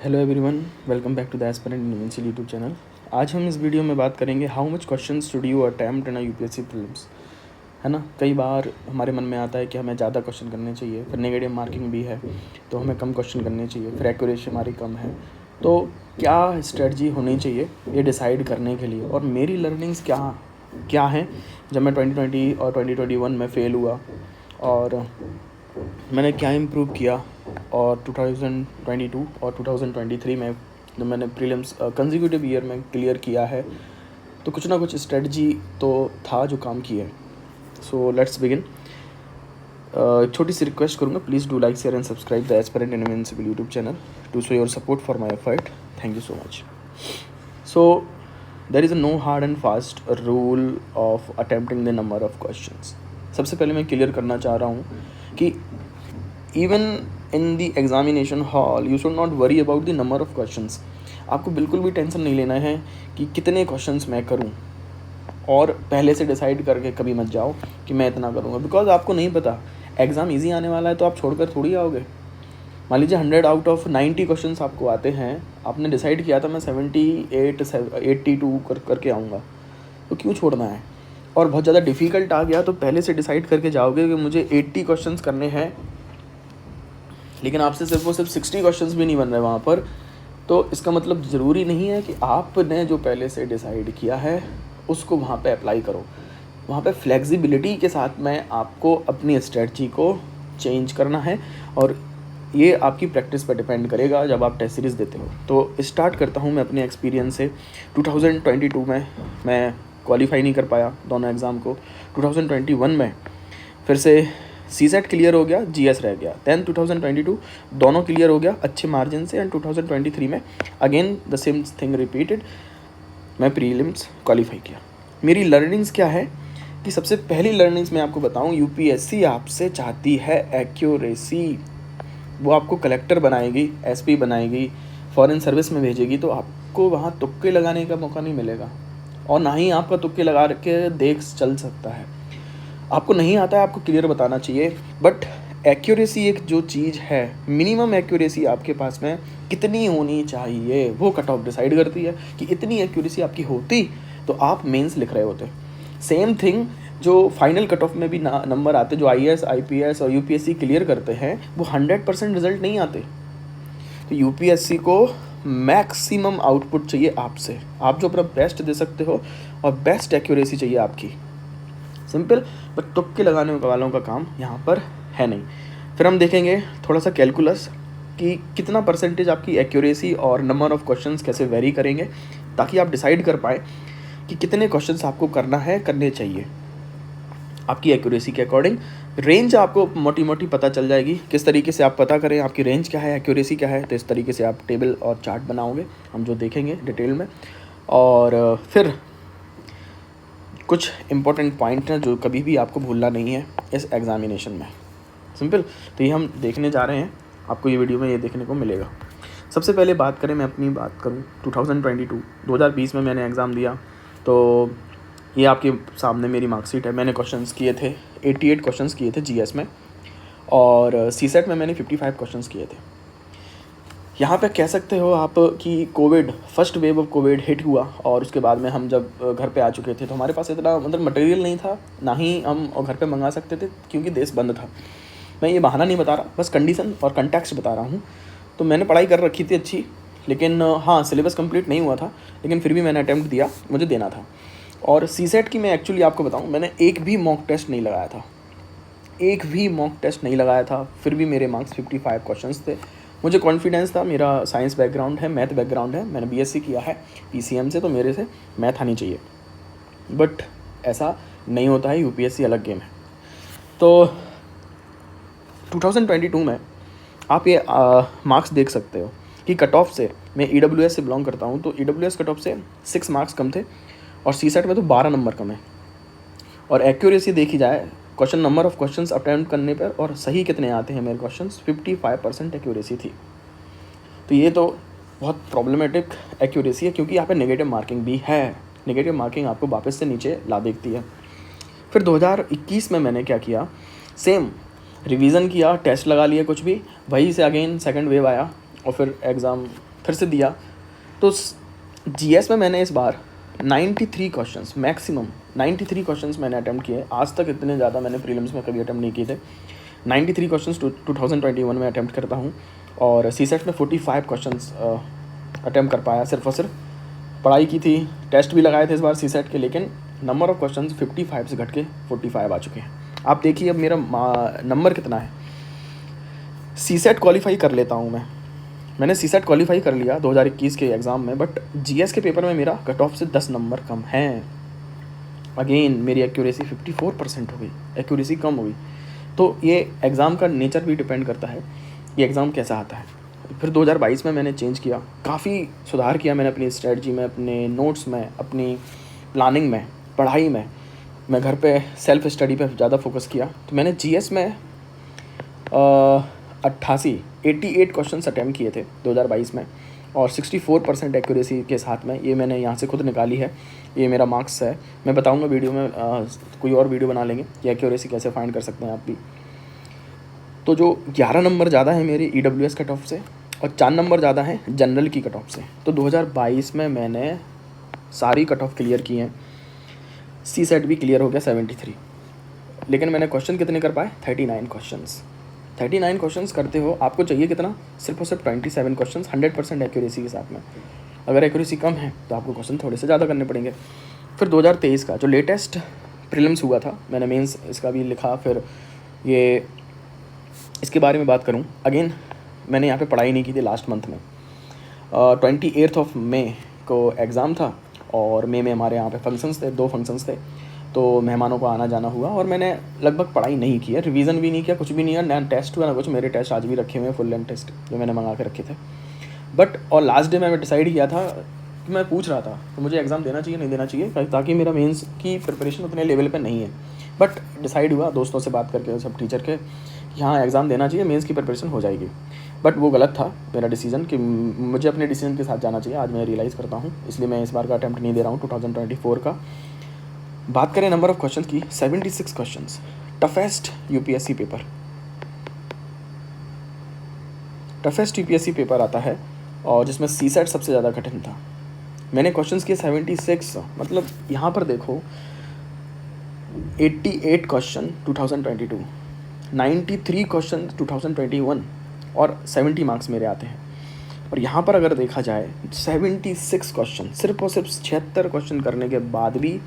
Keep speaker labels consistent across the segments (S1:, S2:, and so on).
S1: Hello everyone, welcome back to the aspirant university YouTube channel. आज हम इस video में बात करेंगे how much questions should you attempt in UPSC prelims. है ना, कई बार हमारे मन में आता है कि हमें ज़्यादा क्वेश्चन करने चाहिए, फिर नेगेटिव मार्किंग भी है तो हमें कम क्वेश्चन करने चाहिए, फिर एक्यूरेसी हमारी कम है। तो क्या स्ट्रेटजी होनी चाहिए ये डिसाइड करने के लिए, और मेरी लर्निंग्स क्या क्या हैं जब मैं 2020 और 2021 में फ़ेल हुआ और मैंने क्या इम्प्रूव किया, और 2022 और 2023 में जब मैंने प्रीलिम्स कंसेक्यूटिव ईयर में क्लियर किया है तो कुछ ना कुछ स्ट्रेटजी तो था जो काम की है। So let's begin. छोटी सी रिक्वेस्ट करूँगा, please do like share and subscribe the aspirant invincible YouTube channel to show your support for my effort. Thank you so much. So there is a no hard and fast rule of attempting the number of questions. सबसे पहले मैं clear करना चाह रहा हूँ कि even in the examination hall you should not worry about the number of questions. आपको बिल्कुल भी टेंशन नहीं लेना है कि कितने क्वेश्चंस मैं करूं, और पहले से डिसाइड करके कभी मत जाओ कि मैं इतना करूंगा, बिकॉज आपको नहीं पता एग्ज़ाम इजी आने वाला है तो आप छोड़कर थोड़ी आओगे। मान लीजिए 100 आउट ऑफ 90 क्वेश्चंस आपको आते हैं, आपने डिसाइड किया था मैं 82 करके आऊँगा, तो क्यों छोड़ना है। और बहुत ज़्यादा डिफ़िकल्ट आ गया तो पहले से डिसाइड करके जाओगे कि मुझे 80 क्वेश्चंस करने हैं, लेकिन आपसे सिर्फ 60 क्वेश्चंस भी नहीं बन रहे वहाँ पर, तो इसका मतलब ज़रूरी नहीं है कि आपने जो पहले से डिसाइड किया है उसको वहाँ पे अप्लाई करो। वहाँ पे फ्लेक्सिबिलिटी के साथ में आपको अपनी स्ट्रेटजी को चेंज करना है, और ये आपकी प्रैक्टिस पर डिपेंड करेगा जब आप टेस्ट सीरीज़ देते हो। तो स्टार्ट करता हूँ मैं अपने एक्सपीरियंस से। 2022 में मैं क्वालिफाई नहीं कर पाया दोनों एग्ज़ाम को। 2021 में फिर से CSET क्लियर हो गया, GS रह गया। दैन 2022 दोनों क्लियर हो गया अच्छे मार्जिन से, एंड 2023 में again the same thing repeated, मैं प्रीलिम्स क्वालिफाई किया। मेरी लर्निंग्स क्या है कि सबसे पहली लर्निंग्स मैं आपको बताऊं, यूपीएससी आपसे चाहती है एक्यूरेसी। वो आपको कलेक्टर बनाएगी, SP बनाएगी, फॉरेन सर्विस में भेजेगी, तो आपको वहाँ तुक्के लगाने का मौका नहीं मिलेगा, और ना ही आपका तुक्के लगा के देख चल सकता है। आपको नहीं आता है, आपको क्लियर बताना चाहिए। बट एक्यूरेसी एक जो चीज़ है, मिनिमम एक्यूरेसी आपके पास में कितनी होनी चाहिए वो कट ऑफ डिसाइड करती है कि इतनी एक्यूरेसी आपकी होती तो आप मेंस लिख रहे होते। सेम थिंग जो फाइनल कट ऑफ में भी नंबर आते, जो IAS IPS और UPSC क्लियर करते हैं, वो 100% रिजल्ट नहीं आते। तो UPSC को मैक्सिमम आउटपुट चाहिए आपसे, आप जो अपना बेस्ट दे सकते हो, और बेस्ट एक्यूरेसी चाहिए आपकी। सिंपल, बट तुक्के लगाने वालों का काम यहाँ पर है नहीं। फिर हम देखेंगे थोड़ा सा कैलकुलस कि कितना परसेंटेज आपकी एक्यूरेसी और नंबर ऑफ क्वेश्चंस कैसे वेरी करेंगे, ताकि आप डिसाइड कर पाएँ कि कितने क्वेश्चंस आपको करने चाहिए आपकी एक्यूरेसी के अकॉर्डिंग। रेंज आपको मोटी पता चल जाएगी। किस तरीके से आप पता करें आपकी रेंज क्या है, एक्यूरेसी क्या है, तो इस तरीके से आप टेबल और चार्ट बनाओगे, हम जो देखेंगे डिटेल में। और फिर कुछ इम्पोर्टेंट पॉइंट हैं जो कभी भी आपको भूलना नहीं है इस एग्ज़ामिनेशन में। सिंपल, तो ये हम देखने जा रहे हैं, आपको ये वीडियो में ये देखने को मिलेगा। सबसे पहले बात करें, मैं अपनी बात करूं, 2020 में मैंने एग्ज़ाम दिया, तो ये आपके सामने मेरी मार्कशीट है। मैंने क्वेश्चंस किए थे 88 क्वेश्चंस किए थे GS में, और CSET में मैंने 55 क्वेश्चंस किए थे। यहाँ पे कह सकते हो आप कि Covid, first wave of Covid hit हुआ, और उसके बाद में हम जब घर पे आ चुके थे तो हमारे पास इतना मतलब मटेरियल नहीं था, ना ही हम घर पे मंगा सकते थे क्योंकि देश बंद था। मैं ये बहाना नहीं बता रहा, बस कंडीशन और कंटेक्स्ट बता रहा हूँ। तो मैंने पढ़ाई कर रखी थी अच्छी, लेकिन हाँ, सिलेबस कंप्लीट नहीं हुआ था, लेकिन फिर भी मैंने अटैम्प्ट दिया, मुझे देना था। और CSET की मैं एक्चुअली आपको बताऊँ, मैंने एक भी मॉक टेस्ट नहीं लगाया था, एक भी मॉक टेस्ट नहीं लगाया था, फिर भी मेरे मार्क्स 55 क्वेश्चंस थे। मुझे कॉन्फिडेंस था, मेरा साइंस बैकग्राउंड है, मैथ बैकग्राउंड है, मैंने BSc किया है PCM से, तो मेरे से मैथ आनी चाहिए। बट ऐसा नहीं होता है, UPSC अलग गेम है। तो 2022 में आप ये मार्क्स देख सकते हो कि कट ऑफ से, मैं EWS से बिलोंग करता हूँ, तो EWS कट ऑफ से 6 मार्क्स कम थे, और CSET में तो 12 नंबर कम है। और एक्यूरेसी देखी जाए, question number of questions attempt करने पर और सही कितने आते हैं मेरे क्वेश्चंस, 55% एक्यूरेसी थी। तो ये तो बहुत प्रॉब्लमेटिक एक्यूरेसी है, क्योंकि यहाँ पे नेगेटिव मार्किंग भी है। नेगेटिव मार्किंग आपको वापस से नीचे ला देती है। फिर 2021 में मैंने क्या किया, सेम रिवीजन किया, टेस्ट लगा लिए कुछ भी, वहीं से अगेन सेकंड वेव आया, और फिर एग्ज़ाम फिर से दिया। तो जीएस में मैंने इस बार 93 क्वेश्चंस, मैक्सिमम 93 क्वेश्चंस मैंने अटैम्प्ट किए। आज तक इतने ज़्यादा मैंने प्रीलिम्स में कभी अटैम्प्ट नहीं किए थे। 93 क्वेश्चंस 2021 में अटैम्प्ट करता हूँ, और सीसेट में 45 क्वेश्चंस अटैम्प्ट कर पाया। सिर्फ और सिर्फ पढ़ाई की थी, टेस्ट भी लगाए थे इस बार सीसेट के, लेकिन नंबर ऑफ़ क्वेश्चंस 55 से घट के 45 आ चुके हैं। आप देखिए अब मेरा नंबर कितना है। सीसेट क्वालिफाई कर लेता हूँ मैंने सीसेट क्वालिफाई कर लिया 2021 के एग्ज़ाम में, बट जीएस के पेपर में मेरा कट ऑफ से 10 नंबर कम है। अगेन मेरी एक्यूरेसी 54% हो गई, एक्यूरेसी कम हो गई। तो ये एग्ज़ाम का नेचर भी डिपेंड करता है, ये एग्ज़ाम कैसा आता है। फिर 2022 में मैंने चेंज किया, काफ़ी सुधार किया मैंने अपनी स्ट्रेटजी में, अपने नोट्स में, अपनी प्लानिंग में, पढ़ाई में। मैं घर पे सेल्फ स्टडी पे ज़्यादा फोकस किया। तो मैंने जीएस में 88 क्वेश्चन अटैम्प्ट किए थे 2022 में, और 64% एक्यूरेसी के साथ में। ये मैंने यहाँ से खुद निकाली है, ये मेरा मार्क्स है। मैं बताऊँगा वीडियो में, कोई और वीडियो बना लेंगे कि एक्यूरेसी कैसे फाइंड कर सकते हैं आप भी। तो जो 11 नंबर ज़्यादा है मेरी EWS कट ऑफ से, और 4 नंबर ज़्यादा है जनरल की कट ऑफ से। तो 2022 में मैंने सारी कट ऑफ क्लियर की हैं। सीसेट भी क्लियर हो गया 73, लेकिन मैंने क्वेश्चन कितने कर पाए? 39 क्वेश्चंस। 39 क्वेश्चंस करते हो आपको चाहिए कितना? सिर्फ और सिर्फ 27 क्वेश्चंस 100% एक्यूरेसी के साथ में। अगर एक्यूरेसी कम है तो आपको क्वेश्चन थोड़े से ज़्यादा करने पड़ेंगे। फिर 2023 का जो लेटेस्ट प्रीलिम्स हुआ था, मैंने मेंस इसका भी लिखा। फिर ये इसके बारे में बात करूं, अगेन मैंने यहाँ पे पढ़ाई नहीं की थी लास्ट मंथ में। 28 मई को एग्ज़ाम था, और मई में हमारे यहाँ पे फंक्शंस थे, 2 फंक्शंस थे। तो मेहमानों को आना जाना हुआ, और मैंने लगभग पढ़ाई नहीं की है, रिवीजन भी नहीं किया, कुछ भी नहीं है। ना टेस्ट हुआ ना कुछ। मेरे टेस्ट आज भी रखे हुए हैं, फुल लेंथ टेस्ट जो मैंने मंगा के रखे थे। बट और लास्ट डे में मैं डिसाइड किया था कि मैं पूछ रहा था कि मुझे एग्ज़ाम देना चाहिए नहीं देना चाहिए, ताकि मेरा मेंस की प्रिपरेशन उतने लेवल पे नहीं है। बट डिसाइड हुआ दोस्तों से बात करके, सब टीचर के, कि हाँ एग्ज़ाम देना चाहिए, मेंस की प्रिपरेशन हो जाएगी। बट वो गलत था मेरा डिसीजन, कि मुझे अपने डिसीजन के साथ जाना चाहिए। आज मैं रियलाइज़ करता हूँ, इसलिए मैं इस बार का अटैम्प्ट नहीं दे रहा हूँ 2024 का। बात करें नंबर ऑफ़ क्वेश्चन की, 76 questions, toughest UPSC paper, toughest UPSC paper आता है, और जिसमें सीसेट सबसे ज़्यादा कठिन था। मैंने क्वेश्चंस किए 76, मतलब यहाँ पर देखो 88 क्वेश्चन 2022, 93 क्वेश्चन 2021, और 70 मार्क्स मेरे आते हैं। और यहाँ पर अगर देखा जाए 76 क्वेश्चन, सिर्फ और सिर्फ 76 क्वेश्चन करने के बाद भी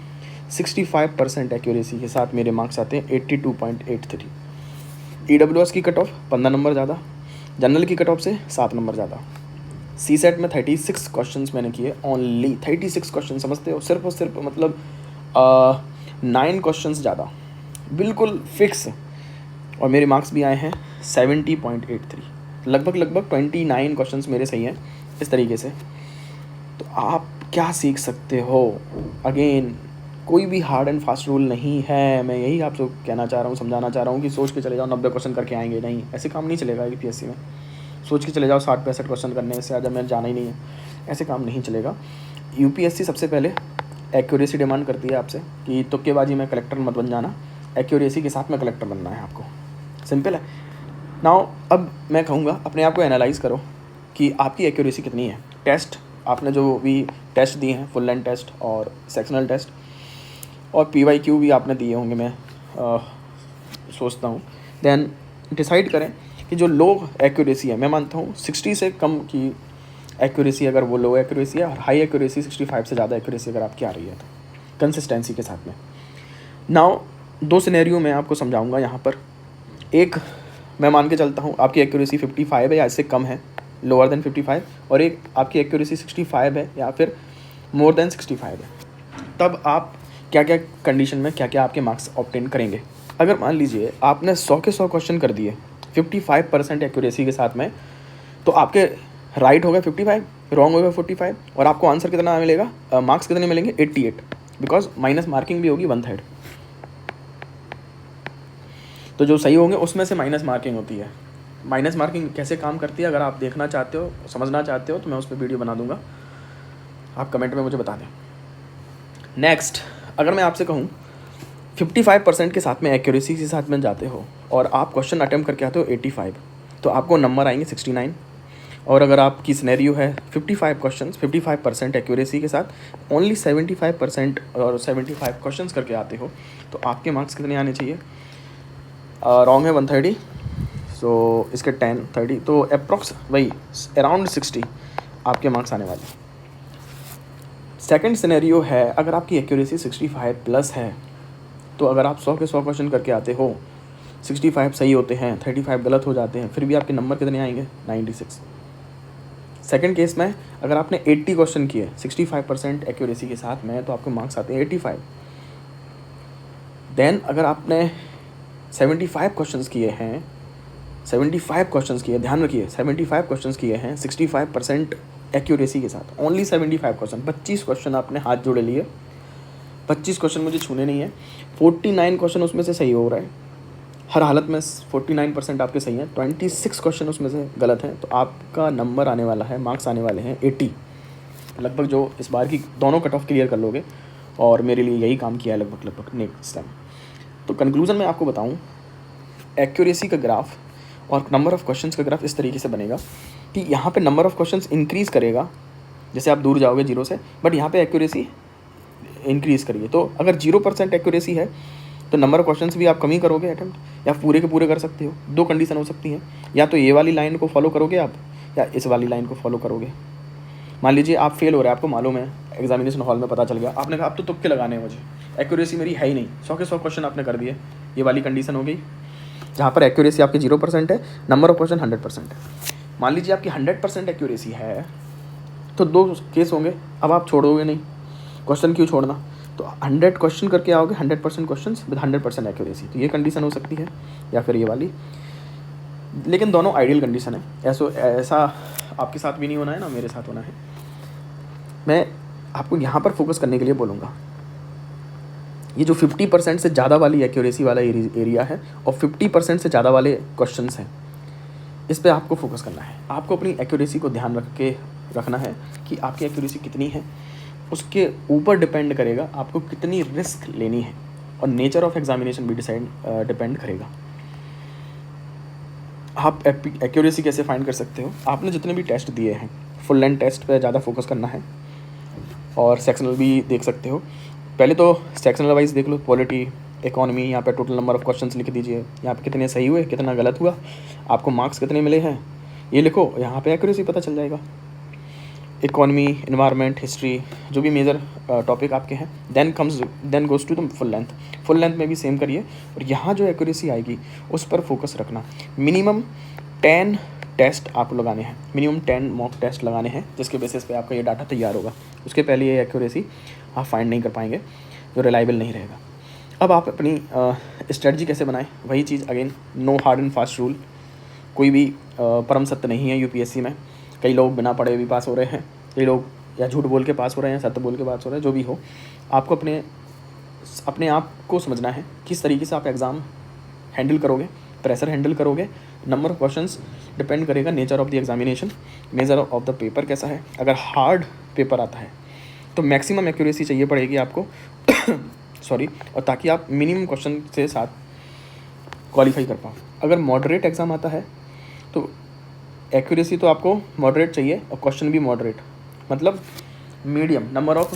S1: 65% एक्यूरेसी के साथ मेरे मार्क्स आते हैं 82.83। EWS की कट ऑफ 15 नंबर ज़्यादा, जनरल की कट ऑफ से 7 नंबर ज़्यादा। सीसेट में 36 क्वेश्चंस मैंने किए, ओनली 36 क्वेश्चन, समझते हो? सिर्फ और सिर्फ मतलब 9 क्वेश्चंस ज़्यादा, बिल्कुल फिक्स। और मेरे मार्क्स भी आए हैं 70.83, लगभग 29 क्वेश्चंस मेरे सही हैं इस तरीके से। तो आप क्या सीख सकते हो? अगेन कोई भी हार्ड एंड फास्ट रूल नहीं है। मैं यही आपसे कहना चाह रहा हूँ, समझाना चाह रहा हूँ कि सोच के चले जाओ 90 क्वेश्चन करके आएंगे, नहीं, ऐसे काम नहीं चलेगा यूपीएससी में। सोच के चले जाओ 60-65 क्वेश्चन करने से ज़्यादा मैं जाना ही नहीं है, ऐसे काम नहीं चलेगा। यूपीएससी सबसे पहले एक्यूरेसी डिमांड करती है आपसे कि तुक्केबाजी में कलेक्टर मत बन जाना, एक्यूरेसी के साथ में कलेक्टर बनना है आपको, सिंपल है। नाउ अब मैं कहूँगा अपने आप को एनालाइज़ करो कि आपकी एक्यूरेसी कितनी है। टेस्ट आपने जो भी टेस्ट दिए हैं, फुल लेंथ टेस्ट और सेक्शनल टेस्ट, और PYQ भी आपने दिए होंगे, मैं सोचता हूँ। देन डिसाइड करें कि जो लो एक्यूरेसी है, मैं मानता हूँ 60 से कम की एक्यूरेसी अगर वो लो एक्यूरेसी है, और हाई एक्यूरेसी 65 से ज़्यादा एक्यूरेसी अगर आपकी आ रही है, तो कंसिस्टेंसी के साथ में। नाउ 2 सिनेरियो मैं आपको समझाऊंगा यहाँ पर। एक मैं मान के चलता हूँ आपकी एक्यूरेसी 55 है या इससे कम है, लोअर देन 55, और एक आपकी एक्यूरेसी 65 है या फिर मोर देन 65 है। तब आप क्या क्या कंडीशन में क्या क्या आपके मार्क्स ऑब्टेन करेंगे। अगर मान लीजिए आपने 100 के 100 क्वेश्चन कर दिए 55% एक्यूरेसी के साथ में, तो आपके राइट हो गए 55, रॉन्ग हो गए 45, और आपको आंसर कितना मिलेगा, मार्क्स कितने मिलेंगे? 88, बिकॉज माइनस मार्किंग भी होगी 1/3। तो जो सही होंगे उसमें से माइनस मार्किंग होती है। माइनस मार्किंग कैसे काम करती है, अगर आप देखना चाहते हो, समझना चाहते हो, तो मैं उस पर वीडियो बना दूंगा, आप कमेंट में मुझे बता दें। नेक्स्ट, अगर मैं आपसे कहूँ 55% के साथ में एक्यूरेसी के साथ में जाते हो और आप क्वेश्चन अटेम्प्ट करके आते हो 85, तो आपको नंबर आएंगे 69, और अगर आपकी सिनेरियो है 55 क्वेश्चंस 55% एक्यूरेसी के साथ ओनली 75% और 75 क्वेश्चंस करके आते हो, तो आपके मार्क्स कितने आने चाहिए? रॉन्ग है 130, सो इसके 10 30, तो अप्रॉक्स वही अराउंड 60 आपके मार्क्स आने वाले। सेकंड सिनेरियो है, अगर आपकी एक्यूरेसी 65 प्लस है, तो अगर आप 100 के 100 क्वेश्चन करके आते हो, 65 सही होते हैं, 35 गलत हो जाते हैं, फिर भी आपके नंबर कितने आएंगे? 96। सेकंड केस में अगर आपने 80 क्वेश्चन किए 65% एक्यूरेसी के साथ में, तो आपके मार्क्स आते हैं 85। देन अगर आपने 75 क्वेश्चंस किए हैं, 75 क्वेश्चंस किए, ध्यान रखिए 75 क्वेश्चंस किए हैं 65% एक्यूरेसी के साथ, ओनली 75 क्वेश्चन, 25 क्वेश्चन आपने हाथ जोड़े लिए, 25 क्वेश्चन मुझे छूने नहीं है, 49 क्वेश्चन उसमें से सही हो रहा है, हर हालत में 49% आपके सही हैं, 26 क्वेश्चन उसमें से गलत हैं, तो आपका नंबर आने वाला है, मार्क्स आने वाले हैं 80 लगभग, जो इस बार की दोनों कट ऑफ क्लियर कर लोगे, और मेरे लिए यही काम किया है लगभग नेक्स्ट टाइम। तो कंक्लूजन में आपको बताऊं, एक्यूरेसी का ग्राफ और नंबर ऑफ़ क्वेश्चंस का ग्राफ इस तरीके से बनेगा कि यहाँ पे नंबर ऑफ़ क्वेश्चंस इंक्रीज़ करेगा जैसे आप दूर जाओगे जीरो से, बट यहाँ पे एक्यूरेसी इंक्रीज़ करिए। तो अगर 0% एक्यूरेसी है तो नंबर ऑफ क्वेश्चंस भी आप कम ही करोगे अटेम्प्ट, या पूरे के पूरे कर सकते हो। दो कंडीशन हो सकती हैं, या तो ये वाली लाइन को फॉलो करोगे आप, या इस वाली लाइन को फॉलो करोगे। मान लीजिए आप फेल हो रहे हैं, आपको मालूम है, एग्जामिनेशन हॉल में पता चल गया, आपने कहा अब तो तुक्के लगाने हैं मुझे, एक्यूरेसी मेरी है ही नहीं, 100 के 100 क्वेश्चन आपने कर दिए, ये वाली कंडीशन हो गई जहाँ पर एक्यूरेसी आपकी 0% है, नंबर ऑफ क्वेश्चन 100% है। मान लीजिए आपकी 100% एक्यूरेसी है, तो दो केस होंगे, अब आप छोड़ोगे नहीं, क्वेश्चन क्यों छोड़ना, तो 100 क्वेश्चन करके आओगे, 100% क्वेश्चन विद 100% एक्यूरेसी, तो ये कंडीशन हो सकती है, या फिर ये वाली। लेकिन दोनों आइडियल कंडीशन है, ऐसा आपके साथ भी नहीं होना है ना मेरे साथ होना है। मैं आपको यहाँ पर फोकस करने के लिए बोलूँगा, ये जो 50% से ज़्यादा वाली एक्यूरेसी वाला एरिया है और 50% से ज़्यादा वाले क्वेश्चंस हैं, इस पे आपको फोकस करना है। आपको अपनी एक्यूरेसी को ध्यान रखना है कि आपकी एक्यूरेसी कितनी है, उसके ऊपर डिपेंड करेगा आपको कितनी रिस्क लेनी है, और नेचर ऑफ एग्जामिनेशन भी डिपेंड करेगा। आप एक्यूरेसी कैसे फाइंड कर सकते हो? आपने जितने भी टेस्ट दिए हैं, फुल लेंथ टेस्ट पे ज़्यादा फोकस करना है, और सेक्शनल भी देख सकते हो। पहले तो सेक्शनल वाइज देख लो, पॉलिटी, इकोनॉमी, यहाँ पे टोटल नंबर ऑफ़ क्वेश्चंस लिख दीजिए, यहाँ पे कितने सही हुए, कितना गलत हुआ, आपको मार्क्स कितने मिले हैं ये लिखो, यहाँ पे एक्यूरेसी पता चल जाएगा। इकोनॉमी, इन्वायरमेंट, हिस्ट्री, जो भी मेजर टॉपिक आपके हैं, then goes to the full length. Full length में भी सेम करिए, और यहाँ जो एक्यूरेसी आएगी उस पर फोकस रखना। मिनिमम 10 टेस्ट आपको लगाने हैं, मिनिमम 10 मॉक टेस्ट लगाने हैं, जिसके बेसिस पे आपका ये डाटा तैयार होगा। उसके पहले ये एक्यूरेसी आप फाइंड नहीं कर पाएंगे, जो रिलायबल नहीं रहेगा। अब आप अपनी स्ट्रेटजी कैसे बनाएं? वही चीज़ again, no hard and fast rule, कोई भी परम सत्य नहीं है यूपीएससी में। कई लोग बिना पढ़े भी पास हो रहे हैं, कई लोग या झूठ बोल के पास हो रहे हैं, सत्य बोल के पास हो रहे हैं, जो भी हो, आपको अपने आप को समझना है किस तरीके से आप एग्ज़ाम हैंडल करोगे, प्रेशर हैंडल करोगे। नंबर ऑफ़ क्वेश्चंस डिपेंड करेगा nature of the examination, nature of the paper कैसा है। अगर हार्ड पेपर आता है तो मैक्सिमम एक्यूरेसी चाहिए पड़ेगी आपको सॉरी, और ताकि आप मिनिमम क्वेश्चन से साथ क्वालिफाई कर पाओ। अगर मॉडरेट एग्ज़ाम आता है तो एक्यूरेसी तो आपको मॉडरेट चाहिए, और क्वेश्चन भी मॉडरेट, मतलब मीडियम। नंबर ऑफ़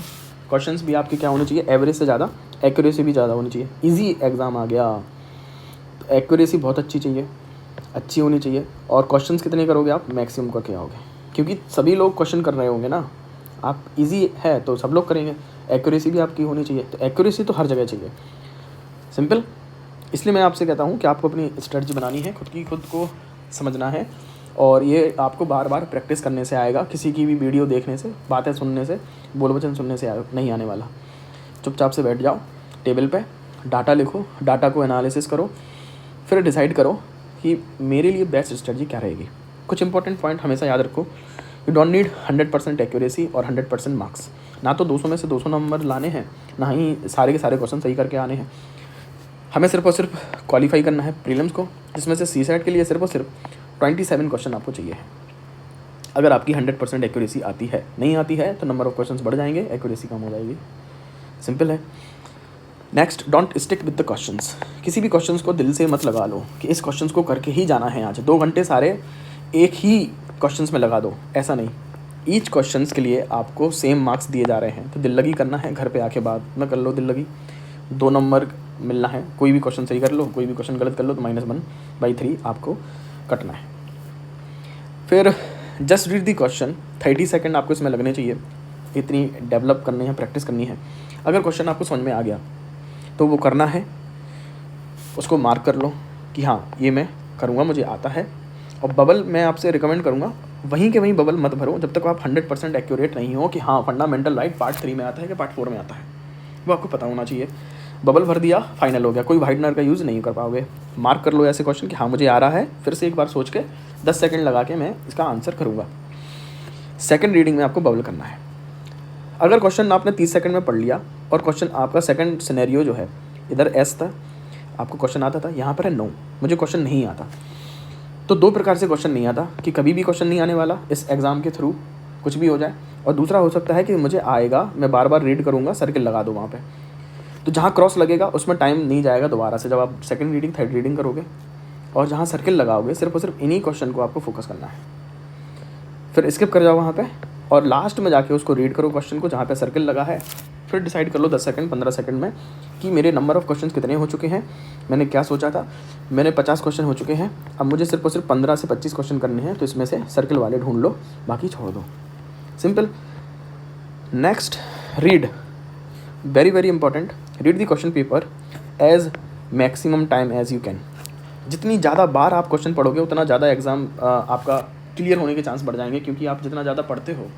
S1: क्वेश्चंस भी आपके क्या होने चाहिए, एवरेज से ज़्यादा, एक्यूरेसी भी ज़्यादा होनी चाहिए। इजी एग्ज़ाम आ गया तो एक्यूरेसी बहुत अच्छी होनी चाहिए, और क्वेश्चंस कितने करोगे आप, मैक्सिमम करके आओगे, क्योंकि सभी लोग क्वेश्चन कर रहे होंगे ना। आप इजी है तो सब लोग करेंगे, एक्यूरेसी भी आपकी होनी चाहिए, तो एक्यूरेसी तो हर जगह चाहिए, सिंपल। इसलिए मैं आपसे कहता हूँ कि आपको अपनी स्ट्रेटजी बनानी है, खुद को समझना है, और ये आपको बार बार प्रैक्टिस करने से आएगा। किसी की भी वीडियो देखने से, बातें सुनने से, बोल वचन सुनने से नहीं आने वाला। चुपचाप से बैठ जाओ टेबल पे, डाटा लिखो, डाटा को एनालिसिस करो, फिर डिसाइड करो कि मेरे लिए बेस्ट स्ट्रेटजी क्या रहेगी। कुछ इंपॉर्टेंट पॉइंट हमेशा याद रखो, यू डोंट नीड 100% एक्यूरेसी और 100% मार्क्स। ना तो 200 में से 200 नंबर लाने हैं, ना ही सारे के सारे क्वेश्चन सही करके आने हैं। हमें सिर्फ और सिर्फ क्वालिफाई करना है प्रीलिम्स को, जिसमें से सीसेट के लिए सिर्फ और सिर्फ 27 क्वेश्चन आपको चाहिए है। अगर आपकी 100% एक्यूरेसी आती है, नहीं आती है तो नंबर ऑफ क्वेश्चंस बढ़ जाएंगे, एक्यूरेसी कम हो जाएगी, सिंपल है। Next, don't stick with the questions. किसी भी क्वेश्चंस को दिल से मत लगा लो कि इस क्वेश्चंस को करके ही जाना है आज 2 घंटे सारे एक ही क्वेश्चंस में लगा दो, ऐसा नहीं। ईच क्वेश्चंस के लिए आपको सेम मार्क्स दिए जा रहे हैं, तो दिल लगी करना है, घर पे आके बाद में कर लो दिल लगी, 2 नंबर मिलना है। कोई भी क्वेश्चन सही कर लो, कोई भी क्वेश्चन गलत कर लो तो -1/3 आपको कटना है। फिर just read the question, 30 second आपको इसमें लगने चाहिए, इतनी डेवलप करनी है, प्रैक्टिस करनी है। अगर क्वेश्चन आपको समझ में आ गया तो वो करना है, उसको मार्क कर लो कि हाँ ये मैं करूँगा, मुझे आता है। और बबल मैं आपसे रिकमेंड करूँगा वहीं के वहीं बबल मत भरो जब तक आप 100% एक्यूरेट नहीं हो कि हाँ फंडामेंटल राइट पार्ट 3 में आता है कि पार्ट 4 में आता है, वो आपको पता होना चाहिए। बबल भर दिया, फाइनल हो गया, कोई वाइटनर का यूज़ नहीं कर पाओगे। मार्क कर लो ऐसे क्वेश्चन कि हाँ मुझे आ रहा है, फिर से एक बार सोच के 10 सेकंड लगा के मैं इसका आंसर करूँगा। सेकंड रीडिंग में आपको बबल करना है। अगर क्वेश्चन आपने 30 सेकंड में पढ़ लिया और क्वेश्चन आपका सेकंड सिनेरियो जो है, इधर एस था, आपको क्वेश्चन आता था, यहाँ पर है नो, मुझे क्वेश्चन नहीं आता। तो 2 प्रकार से क्वेश्चन नहीं आता कि कभी भी क्वेश्चन नहीं आने वाला, इस एग्ज़ाम के थ्रू कुछ भी हो जाए, और दूसरा हो सकता है कि मुझे आएगा, मैं बार बार रीड करूँगा, सर्किल लगा दो वहाँ पे, तो जहाँ क्रॉस लगेगा उसमें टाइम नहीं जाएगा दोबारा से जब आप सेकंड रीडिंग थर्ड रीडिंग करोगे, और जहाँ सर्किल लगाओगे सिर्फ और सिर्फ इन्हीं क्वेश्चन को आपको फोकस करना है। फिर स्किप कर जाओ वहाँ पे और लास्ट में जाके उसको रीड करो क्वेश्चन को जहाँ पे सर्किल लगा है। फिर डिसाइड कर लो 10 सेकंड 15 सेकंड में कि मेरे नंबर ऑफ़ क्वेश्चन कितने हो चुके हैं, मैंने क्या सोचा था, मैंने 50 क्वेश्चन हो चुके हैं, अब मुझे सिर्फ और सिर्फ 15 से 25 क्वेश्चन करने हैं, तो इसमें से सर्किल वाले ढूंढ लो, बाकी छोड़ दो। Simple. Next, read, very very important, read the question paper as maximum time as you can. जितनी ज़्यादा बार आप क्वेश्चन पढ़ोगे उतना ज़्यादा एग्ज़ाम आपका क्लियर होने के चांस बढ़ जाएंगे, क्योंकि आप जितना ज़्यादा पढ़ते हो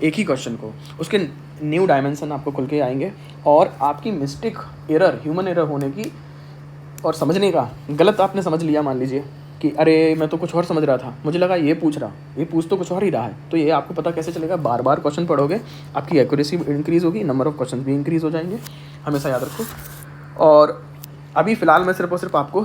S1: एक ही क्वेश्चन को, उसके न्यू डायमेंशन आपको खुल के आएंगे, और आपकी मिस्टेक, एरर, ह्यूमन एरर होने की और समझने का, गलत आपने समझ लिया, मान लीजिए कि अरे मैं तो कुछ और समझ रहा था, मुझे लगा ये पूछ तो कुछ और ही रहा है, तो ये आपको पता कैसे चलेगा? बार बार क्वेश्चन पढ़ोगे, आपकी एक्यूरेसी इंक्रीज़ होगी, नंबर ऑफ़ क्वेश्चन भी इंक्रीज़ हो जाएंगे, हमेशा याद रखो। और अभी फ़िलहाल में सिर्फ और सिर्फ आपको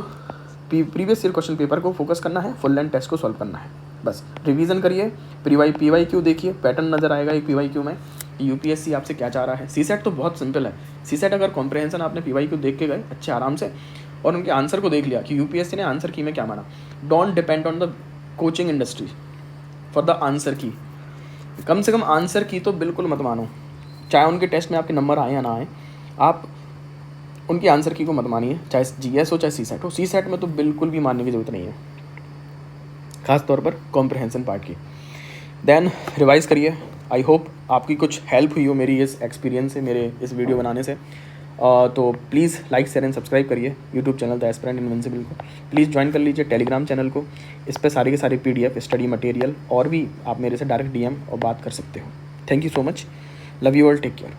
S1: प्रीवियस ईयर क्वेश्चन पेपर को फोकस करना है, फुल लेंथ टेस्ट को सॉल्व करना है, बस। रिवीजन करिए, PYQ देखिए, पैटर्न नज़र आएगा एक PYQ में, UPSC आपसे क्या चाह रहा है। CSET तो बहुत सिंपल है। CSET अगर कॉम्प्रहेंसन आपने PYQ देख के गए अच्छे आराम से और उनके आंसर को देख लिया कि UPSC ने आंसर की में क्या माना, don't depend on the coaching industry for the answer की। कम से कम आंसर की तो बिल्कुल मत मानो, चाहे उनके टेस्ट में आपके नंबर आए या ना आए, आप उनकी आंसर की को मत मानिए, चाहे GS हो चाहे CSET हो। CSET में तो बिल्कुल भी मानने की ज़रूरत नहीं है, ख़ास तौर पर कॉम्प्रहेंसन पार्ट की। देन रिवाइज़ करिए। आई होप आपकी कुछ हेल्प हुई हो मेरी इस एक्सपीरियंस से, मेरे इस वीडियो बनाने से। तो please like share and subscribe करिए YouTube channel the aspirant invincible को। प्लीज़ ज्वाइन कर लीजिए टेलीग्राम चैनल को, इस पर सारे के सारे PDF, स्टडी मटेरियल और भी आप मेरे से डायरेक्ट DM और बात कर सकते हो। Thank you so much, love you all, take care.